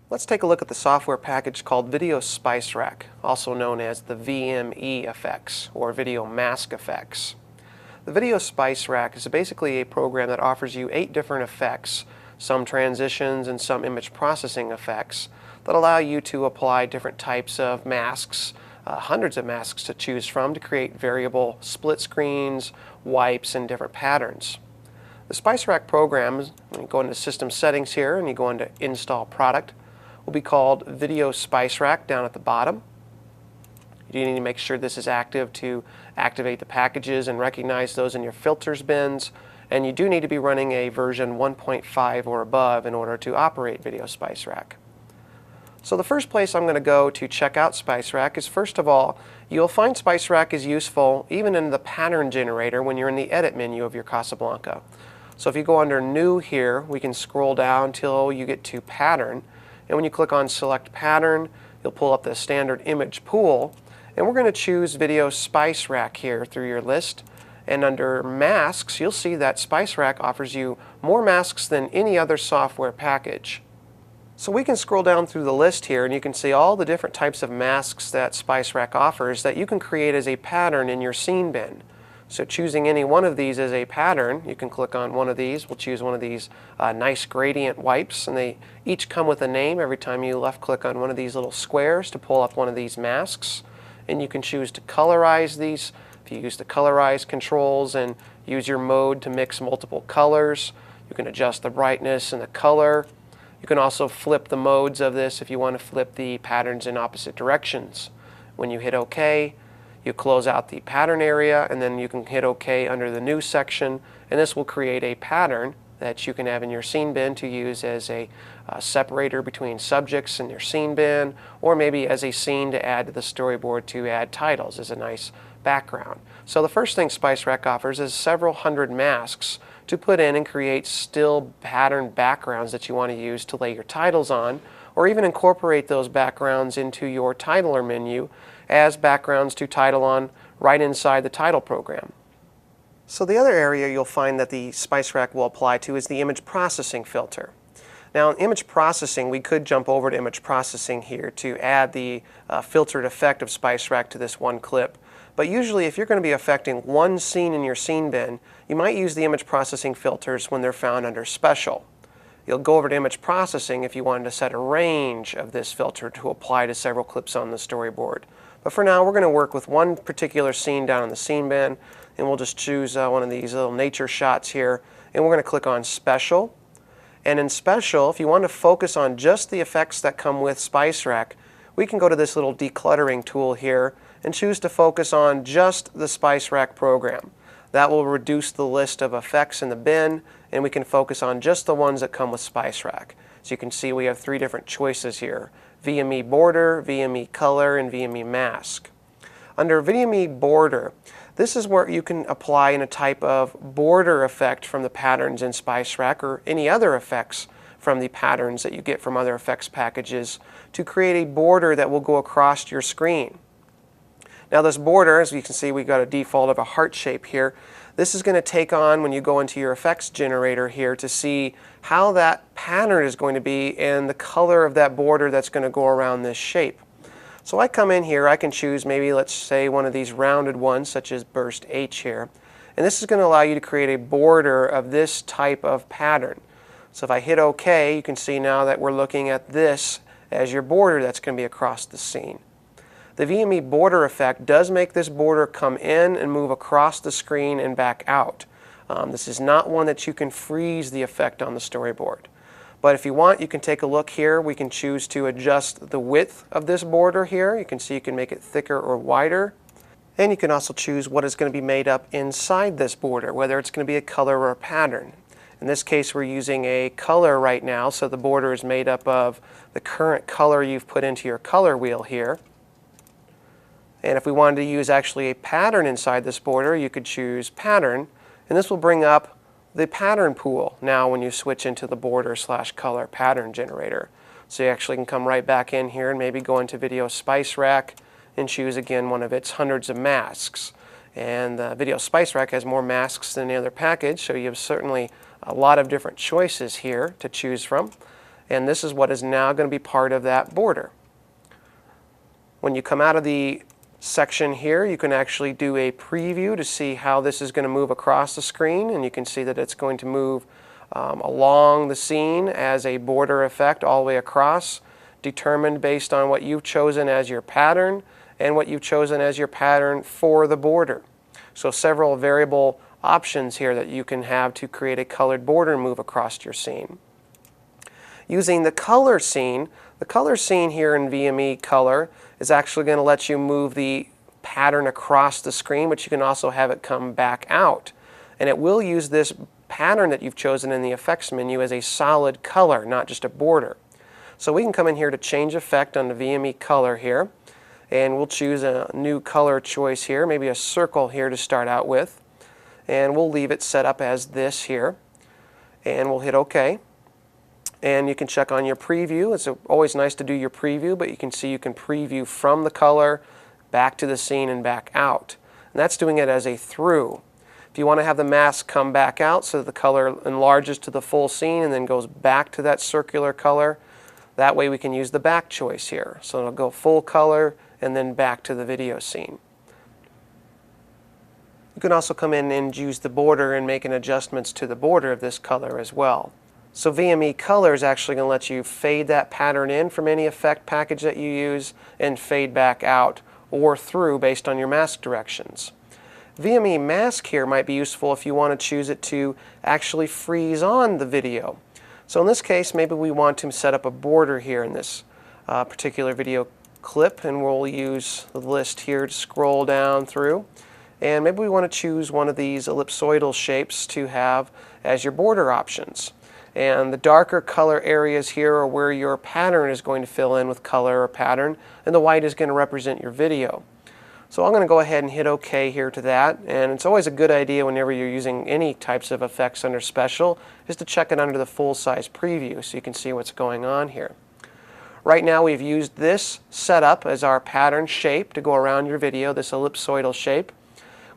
Let's take a look at the software package called Video Spice Rack, also known as the VME effects or Video Mask Effects. The Video Spice Rack is basically a program that offers you 8 different effects, some transitions and some image processing effects, that allow you to apply different types of masks, hundreds of masks to choose from to create variable split screens, wipes, and different patterns. The Spice Rack program, when you go into System Settings here and you go into Install Product, will be called Video Spice Rack down at the bottom. You need to make sure this is active to activate the packages and recognize those in your filters bins, and you do need to be running a version 1.5 or above in order to operate Video Spice Rack. So the first place I'm going to go to check out Spice Rack is, first of all, you'll find Spice Rack is useful even in the pattern generator when you're in the edit menu of your Casablanca. So if you go under New here, we can scroll down till you get to Pattern. And when you click on Select Pattern, you'll pull up the standard image pool. And we're going to choose Video Spice Rack here through your list. And under Masks, you'll see that Spice Rack offers you more masks than any other software package. So we can scroll down through the list here and you can see all the different types of masks that Spice Rack offers that you can create as a pattern in your scene bin. So choosing any one of these as a pattern, you can click on one of these. We'll choose one of these nice gradient wipes, and they each come with a name every time you left click on one of these little squares to pull up one of these masks. And you can choose to colorize these. If you use the colorize controls and use your mode to mix multiple colors, you can adjust the brightness and the color. You can also flip the modes of this if you want to flip the patterns in opposite directions. When you hit OK, you close out the pattern area, and then you can hit OK under the new section, and this will create a pattern that you can have in your scene bin to use as a separator between subjects in your scene bin, or maybe as a scene to add to the storyboard to add titles as a nice background. So the first thing Spice Rack offers is several hundred masks to put in and create still pattern backgrounds that you want to use to lay your titles on, or even incorporate those backgrounds into your titler menu as backgrounds to title on right inside the title program. So the other area you'll find that the Spice Rack will apply to is the image processing filter. Now in image processing, we could jump over to image processing here to add the filtered effect of Spice Rack to this one clip. But usually if you're going to be affecting one scene in your scene bin, you might use the image processing filters when they're found under Special. You'll go over to image processing if you wanted to set a range of this filter to apply to several clips on the storyboard. But for now, we're going to work with one particular scene down in the scene bin, and we'll just choose one of these little nature shots here, and we're going to click on Special. And in Special, if you want to focus on just the effects that come with Spice Rack, we can go to this little decluttering tool here and choose to focus on just the Spice Rack program. That will reduce the list of effects in the bin, and we can focus on just the ones that come with Spice Rack. So you can see we have 3 different choices here: VME Border, VME Color, and VME Mask. Under VME Border, this is where you can apply in a type of border effect from the patterns in Spice Rack or any other effects from the patterns that you get from other effects packages to create a border that will go across your screen. Now this border, as you can see, we've got a default of a heart shape here. This is going to take on, when you go into your effects generator here, to see how that pattern is going to be and the color of that border that's going to go around this shape. So I come in here, I can choose maybe, let's say, one of these rounded ones, such as Burst H here. And this is going to allow you to create a border of this type of pattern. So if I hit OK, you can see now that we're looking at this as your border that's going to be across the scene. The VME border effect does make this border come in and move across the screen and back out. This is not one that you can freeze the effect on the storyboard. But if you want, you can take a look here. We can choose to adjust the width of this border here. You can see you can make it thicker or wider. And you can also choose what is going to be made up inside this border, whether it's going to be a color or a pattern. In this case, we're using a color right now, so the border is made up of the current color you've put into your color wheel here. And if we wanted to use actually a pattern inside this border, you could choose Pattern, and this will bring up the pattern pool now when you switch into the border/color pattern generator. So you actually can come right back in here and maybe go into Video Spice Rack and choose again one of its hundreds of masks. And the Video Spice Rack has more masks than the other package, so you have certainly a lot of different choices here to choose from. And this is what is now going to be part of that border. When you come out of the section here, you can actually do a preview to see how this is going to move across the screen, and you can see that it's going to move along the scene as a border effect all the way across, determined based on what you've chosen as your pattern and what you've chosen as your pattern for the border. So several variable options here that you can have to create a colored border move across your scene. Using the color scene here in VME Color is actually going to let you move the pattern across the screen, but you can also have it come back out. And it will use this pattern that you've chosen in the effects menu as a solid color, not just a border. So we can come in here to change effect on the VME Color here, and we'll choose a new color choice here, maybe a circle here to start out with, and we'll leave it set up as this here, and we'll hit OK. And you can check on your preview. It's always nice to do your preview, but you can see you can preview from the color back to the scene and back out. And that's doing it as a through. If you want to have the mask come back out so that the color enlarges to the full scene and then goes back to that circular color, that way we can use the back choice here. So it'll go full color and then back to the video scene. You can also come in and use the border and make adjustments to the border of this color as well. So VME Color is actually going to let you fade that pattern in from any effect package that you use and fade back out or through based on your mask directions. VME Mask here might be useful if you want to choose it to actually freeze on the video. So in this case, maybe we want to set up a border here in this particular video clip, and we'll use the list here to scroll down through. And maybe we want to choose one of these ellipsoidal shapes to have as your border options. And the darker color areas here are where your pattern is going to fill in with color or pattern, and the white is going to represent your video. So I'm going to go ahead and hit OK here to that, and it's always a good idea whenever you're using any types of effects under Special is to check it under the full-size preview so you can see what's going on here. Right now we've used this setup as our pattern shape to go around your video, this ellipsoidal shape.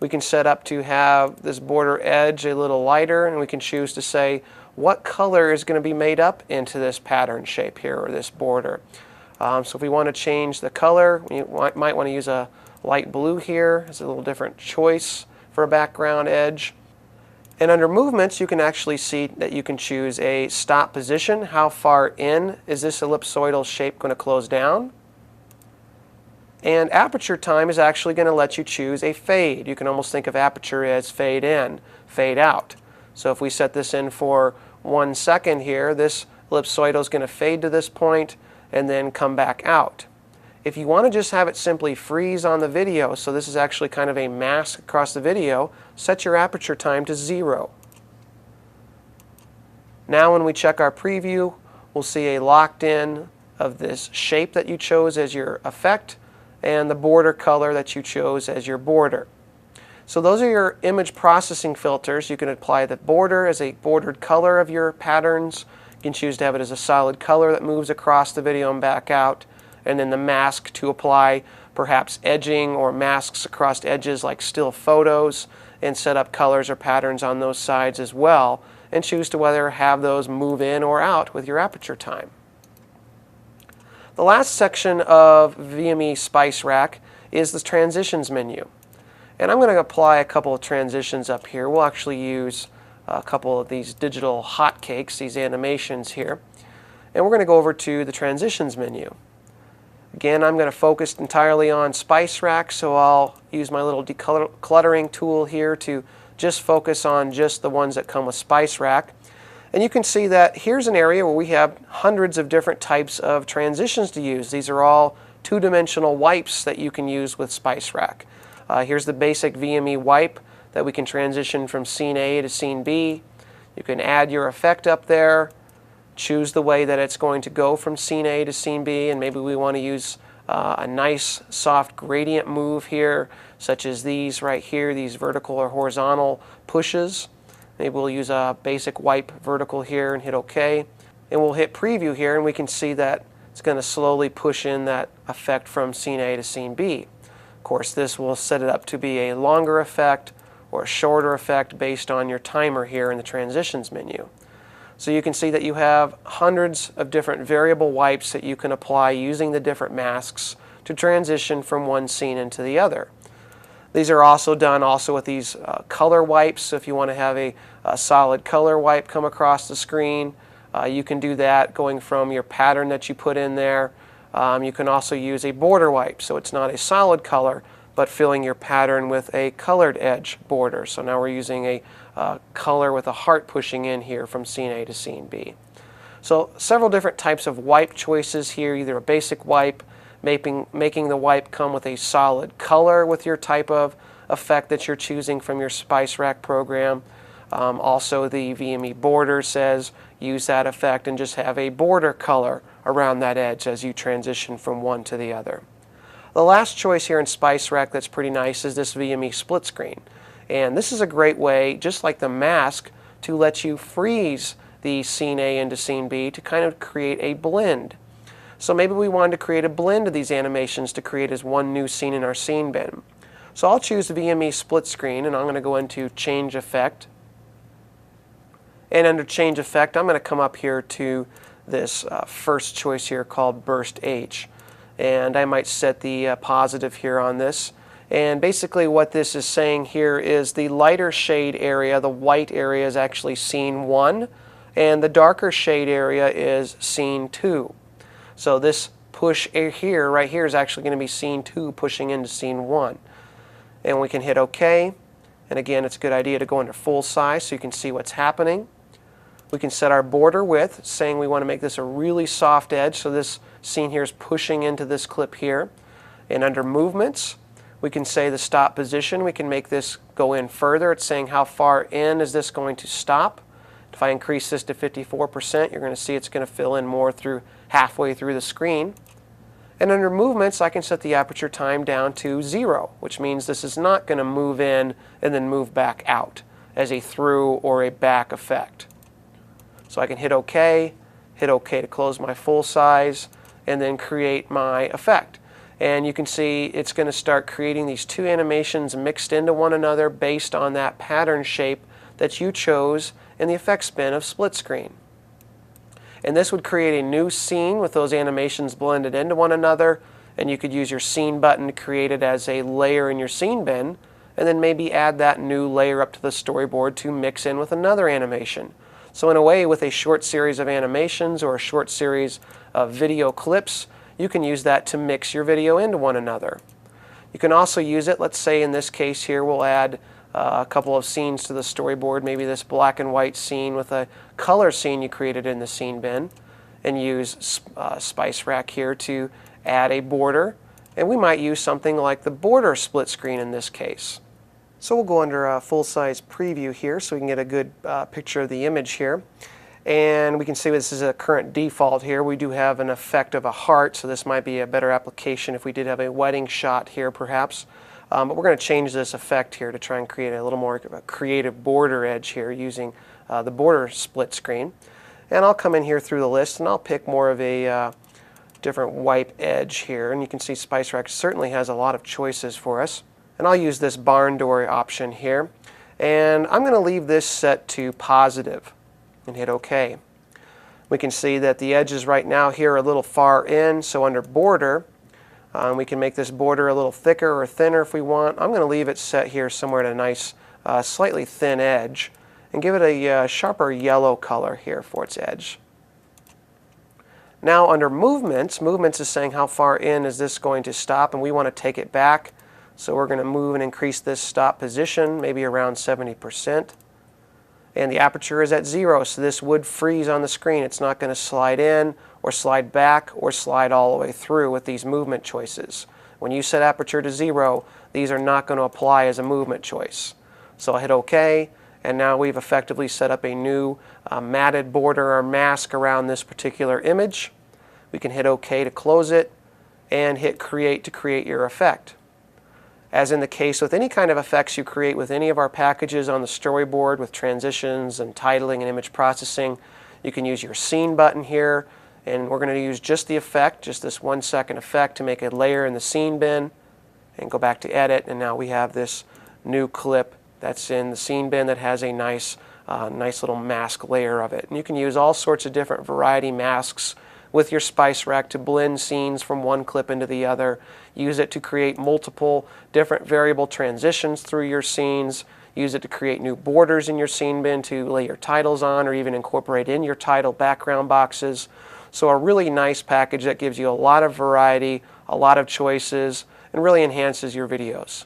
We can set up to have this border edge a little lighter, and we can choose to say what color is going to be made up into this pattern shape here, or this border. So if we want to change the color, we might want to use a light blue here. It's a little different choice for a background edge. And under movements, you can actually see that you can choose a stop position. How far in is this ellipsoidal shape going to close down? And aperture time is actually going to let you choose a fade. You can almost think of aperture as fade in, fade out. So if we set this in for 1 second here, this ellipsoidal is going to fade to this point and then come back out. If you want to just have it simply freeze on the video, so this is actually kind of a mask across the video, set your aperture time to 0. Now when we check our preview, we'll see a locked in of this shape that you chose as your effect and the border color that you chose as your border. So those are your image processing filters. You can apply the border as a bordered color of your patterns. You can choose to have it as a solid color that moves across the video and back out. And then the mask to apply perhaps edging or masks across edges like still photos, and set up colors or patterns on those sides as well, and choose to whether have those move in or out with your aperture time. The last section of VME Spice Rack is the transitions menu. And I'm going to apply a couple of transitions up here. We'll actually use a couple of these digital hotcakes, these animations here. And we're going to go over to the transitions menu. Again, I'm going to focus entirely on Spice Rack, so I'll use my little decluttering tool here to just focus on just the ones that come with Spice Rack. And you can see that here's an area where we have hundreds of different types of transitions to use. These are all two-dimensional wipes that you can use with Spice Rack. Here's the basic VME wipe that we can transition from scene A to scene B. You can add your effect up there, choose the way that it's going to go from scene A to scene B, and maybe we want to use a nice soft gradient move here, such as these right here, these vertical or horizontal pushes. Maybe we'll use a basic wipe vertical here and hit OK. And we'll hit preview here, and we can see that it's going to slowly push in that effect from scene A to scene B. Of course, this will set it up to be a longer effect or a shorter effect based on your timer here in the transitions menu. So you can see that you have hundreds of different variable wipes that you can apply using the different masks to transition from one scene into the other. These are also done with these color wipes. So if you want to have a solid color wipe come across the screen, you can do that going from your pattern that you put in there. You can also use a border wipe, so it's not a solid color, but filling your pattern with a colored edge border. So now we're using a color with a heart pushing in here from scene A to scene B. So several different types of wipe choices here, either a basic wipe, making the wipe come with a solid color with your type of effect that you're choosing from your SpiceRack program. Also the VME border says use that effect and just have a border color around that edge as you transition from one to the other. The last choice here in SpiceRack that's pretty nice is this VME split screen. And this is a great way, just like the mask, to let you freeze the scene A into scene B to kind of create a blend. So maybe we wanted to create a blend of these animations to create as one new scene in our scene bin. So I'll choose the VME split screen, and I'm going to go into Change Effect. And under Change Effect, I'm going to come up here to this first choice here called Burst H. And I might set the positive here on this. And basically what this is saying here is the lighter shade area, the white area, is actually scene 1, and the darker shade area is scene 2. So this push here, right here, is actually going to be scene 2 pushing into scene 1. And we can hit OK. And again, it's a good idea to go into full size so you can see what's happening. We can set our border width, saying we want to make this a really soft edge, so this scene here is pushing into this clip here. And under movements, we can say the stop position. We can make this go in further. It's saying how far in is this going to stop. If I increase this to 54%, you're going to see it's going to fill in more through halfway through the screen. And under movements, I can set the aperture time down to 0, which means this is not going to move in and then move back out as a through or a back effect. So I can hit OK to close my full size, and then create my effect. And you can see it's going to start creating these two animations mixed into one another based on that pattern shape that you chose in the effects bin of split screen. And this would create a new scene with those animations blended into one another, and you could use your scene button to create it as a layer in your scene bin, and then maybe add that new layer up to the storyboard to mix in with another animation. So in a way, with a short series of animations or a short series of video clips, you can use that to mix your video into one another. You can also use it, let's say in this case here, we'll add a couple of scenes to the storyboard, maybe this black and white scene with a color scene you created in the scene bin, and use SpiceRack here to add a border. And we might use something like the border split screen in this case. So we'll go under a full-size preview here so we can get a good picture of the image here. And we can see this is a current default here. We do have an effect of a heart, so this might be a better application if we did have a wedding shot here perhaps. But we're going to change this effect here to try and create a little more of a creative border edge here using the border split screen. And I'll come in here through the list and I'll pick more of a different wipe edge here. And you can see SpiceRack certainly has a lot of choices for us. And I'll use this barn door option here. And I'm going to leave this set to positive and hit OK. We can see that the edges right now here are a little far in, so under border, we can make this border a little thicker or thinner if we want. I'm going to leave it set here somewhere at a nice, slightly thin edge, and give it a sharper yellow color here for its edge. Now under movements, movements is saying how far in is this going to stop, and we want to take it back. So we're going to move and increase this stop position, maybe around 70%. And the aperture is at 0, so this would freeze on the screen. It's not going to slide in or slide back or slide all the way through with these movement choices. When you set aperture to 0, these are not going to apply as a movement choice. So I'll hit OK, and now we've effectively set up a new matted border or mask around this particular image. We can hit OK to close it and hit Create to create your effect. As in the case with any kind of effects you create with any of our packages on the storyboard with transitions and titling and image processing, you can use your scene button here, and we're going to use just the effect, just this 1-second effect, to make a layer in the scene bin, and go back to edit, and now we have this new clip that's in the scene bin that has a nice nice little mask layer of it. And you can use all sorts of different variety masks with your Spice Rack to blend scenes from one clip into the other. Use it to create multiple different variable transitions through your scenes. Use it to create new borders in your scene bin to lay your titles on, or even incorporate in your title background boxes. So a really nice package that gives you a lot of variety, a lot of choices, and really enhances your videos.